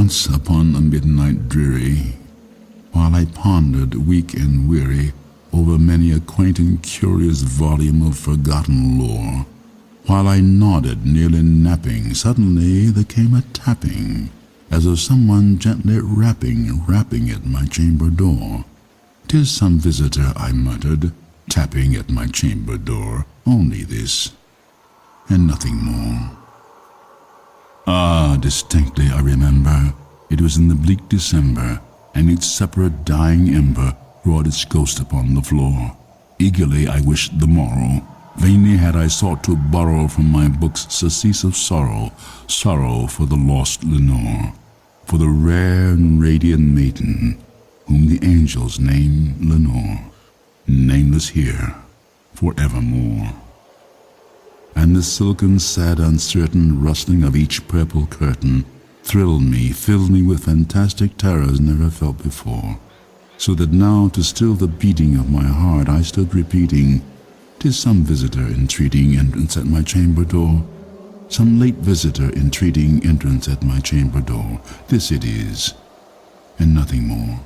Once upon a midnight dreary, while I pondered weak and weary over many a quaint and curious volume of forgotten lore, while I nodded, nearly napping, suddenly there came a tapping, as of someone gently rapping at my chamber door. "'Tis some visitor," I muttered, tapping at my chamber door, "only this, and nothing more." Ah, distinctly I remember, it was in the bleak December, and each separate dying ember wrought its ghost upon the floor. Eagerly I wished the morrow. Vainly had I sought to borrow from my books surcease of sorrow, sorrow for the lost Lenore, for the rare and radiant maiden whom the angels name Lenore, nameless here forevermore. And the silken, sad, uncertain rustling of each purple curtain thrilled me, filled me with fantastic terrors never felt before, so that now, to still the beating of my heart, I stood repeating, "'Tis some visitor entreating entrance at my chamber door, some late visitor entreating entrance at my chamber door. This it is, and nothing more."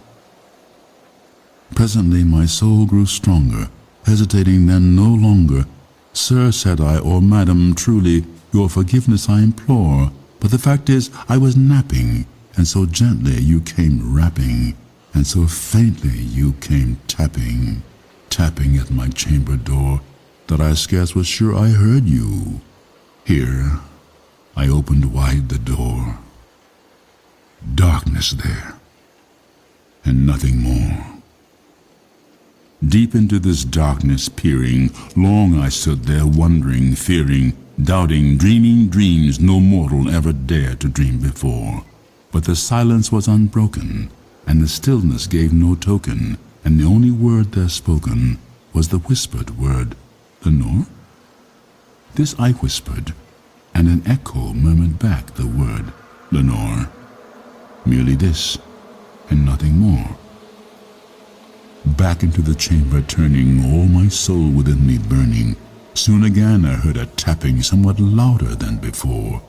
Presently my soul grew stronger, hesitating then no longer. "Sir," said I, "or madam, truly, your forgiveness I implore, but the fact is I was napping, and so gently you came rapping, and so faintly you came tapping, tapping at my chamber door, that I scarce was sure I heard you." Here I opened wide the door. Darkness there, and nothing more. Deep into this darkness peering, long I stood there wondering, fearing, doubting, dreaming dreams no mortal ever dared to dream before. But the silence was unbroken, and the stillness gave no token, and the only word there spoken was the whispered word, "Lenore?" This I whispered, and an echo murmured back the word, "Lenore." Merely this, and nothing more. Back into the chamber turning, all my soul within me burning, soon again I heard a tapping somewhat louder than before.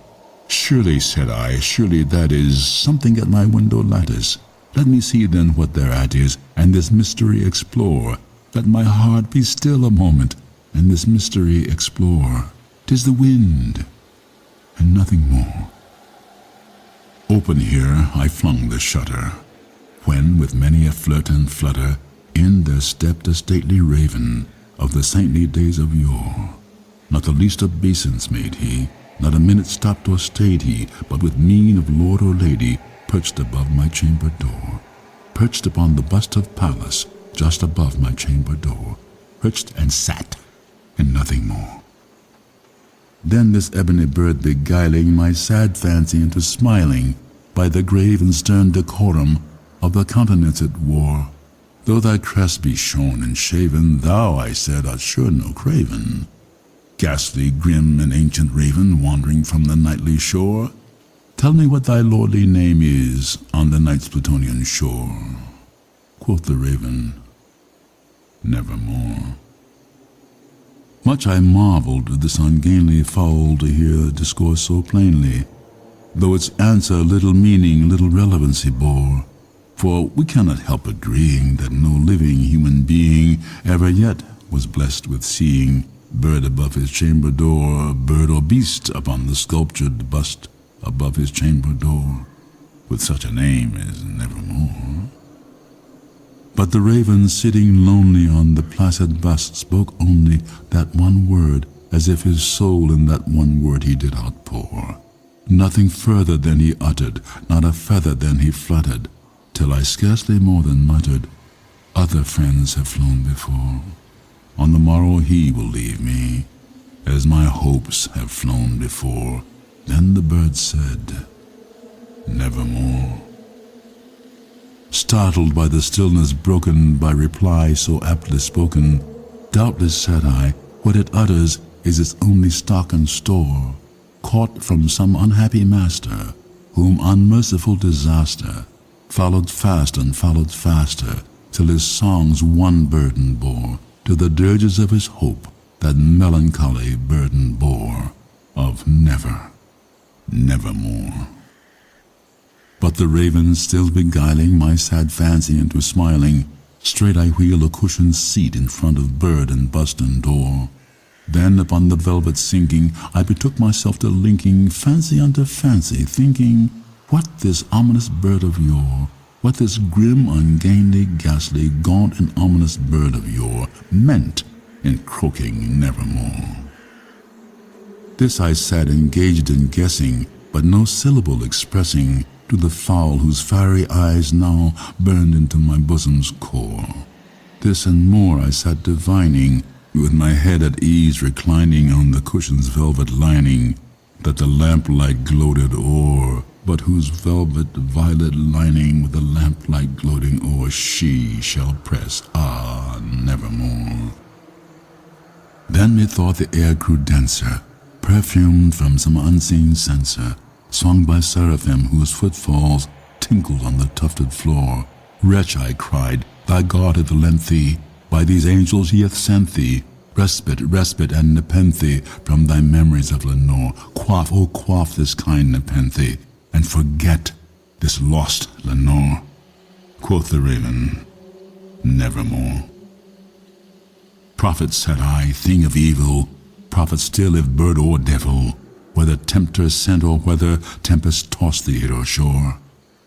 "Surely," said I, "surely that is something at my window lattice. Let me see then what thereat is, and this mystery explore. Let my heart be still a moment, and this mystery explore. 'Tis the wind, and nothing more." Open here I flung the shutter, when with many a flirt and flutter in there stepped a stately raven of the saintly days of yore. Not the least obeisance made he, not a minute stopped or stayed he, but with mien of lord or lady perched above my chamber door, perched upon the bust of Pallas just above my chamber door, perched and sat, and nothing more. Then this ebony bird beguiling my sad fancy into smiling by the grave and stern decorum of the countenance it wore. "Though thy crest be shorn and shaven, thou," I said, "art sure no craven, ghastly, grim, and ancient raven wandering from the nightly shore. Tell me what thy lordly name is on the night's Plutonian shore." Quoth the raven, "Nevermore." Much I marveled at this ungainly fowl to hear discourse so plainly, though its answer little meaning, little relevancy bore. For we cannot help agreeing that no living human being ever yet was blessed with seeing bird above his chamber door, bird or beast upon the sculptured bust above his chamber door, with such a name as Nevermore. But the raven sitting lonely on the placid bust spoke only that one word, as if his soul in that one word he did outpour. Nothing further than he uttered, not a feather than he fluttered, till I scarcely more than muttered, "Other friends have flown before. On the morrow he will leave me, as my hopes have flown before." Then the bird said, "Nevermore." Startled by the stillness broken by reply so aptly spoken, "Doubtless," said I, "what it utters is its only stock and store, caught from some unhappy master, whom unmerciful disaster followed fast and followed faster, till his songs one burden bore, to the dirges of his hope that melancholy burden bore, of never, nevermore." But the raven still beguiling my sad fancy into smiling, straight I wheel a cushioned seat in front of bird and bust and door. Then upon the velvet sinking, I betook myself to linking fancy unto fancy, thinking what this ominous bird of yore, what this grim, ungainly, ghastly, gaunt and ominous bird of yore meant in croaking nevermore. This I sat engaged in guessing, but no syllable expressing to the fowl whose fiery eyes now burned into my bosom's core. This and more I sat divining, with my head at ease reclining on the cushion's velvet lining, that the lamplight gloated o'er, but whose velvet violet lining with the lamplight gloating o'er she shall press, nevermore. Then methought the air grew denser, perfumed from some unseen censer, sung by seraphim whose footfalls tinkled on the tufted floor. Wretch, I cried, thy God hath lent thee, by these angels he hath sent thee, respite, and nepenthe from thy memories of Lenore. Quaff, oh quaff this kind nepenthe, and forget this lost Lenore. Quoth the raven, nevermore. Prophet, said I, thing of evil, prophet still if bird or devil, whether tempter sent or whether tempest tossed thee here or shore.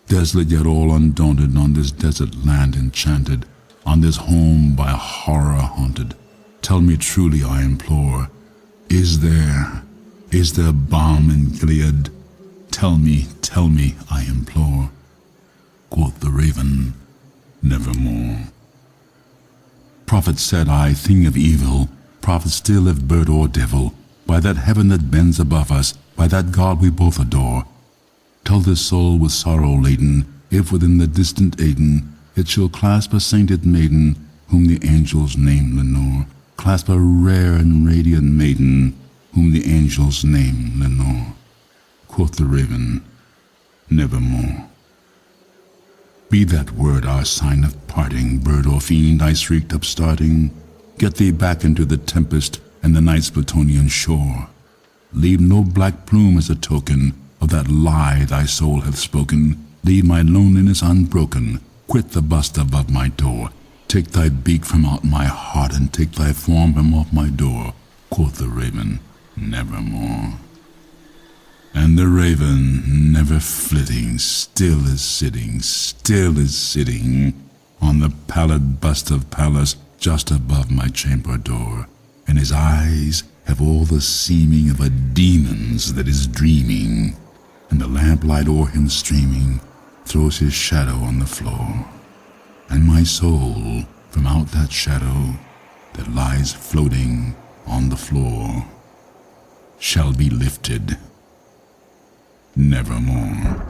Desolate yet all undaunted on this desert land enchanted, on this home by horror haunted, tell me truly, I implore, is there balm in Gilead? Tell me, I implore. Quoth the raven, nevermore. Prophet, said I, thing of evil, prophet still if bird or devil, by that heaven that bends above us, by that God we both adore, tell this soul with sorrow laden, if within the distant Aidenn it shall clasp a sainted maiden, whom the angels name Lenore, clasp a rare and radiant maiden, whom the angels name Lenore. Quoth the raven, nevermore. Be that word our sign of parting, bird or fiend, I shrieked upstarting, get thee back into the tempest and the night's Plutonian shore. Leave no black plume as a token of that lie thy soul hath spoken. Leave my loneliness unbroken. Quit the bust above my door. Take thy beak from out my heart, and take thy form from off my door. Quoth the raven, nevermore. And the raven, never flitting, still is sitting on the pallid bust of Pallas just above my chamber door, and his eyes have all the seeming of a demon's that is dreaming, and the lamplight o'er him streaming throws his shadow on the floor, and my soul from out that shadow that lies floating on the floor shall be lifted nevermore.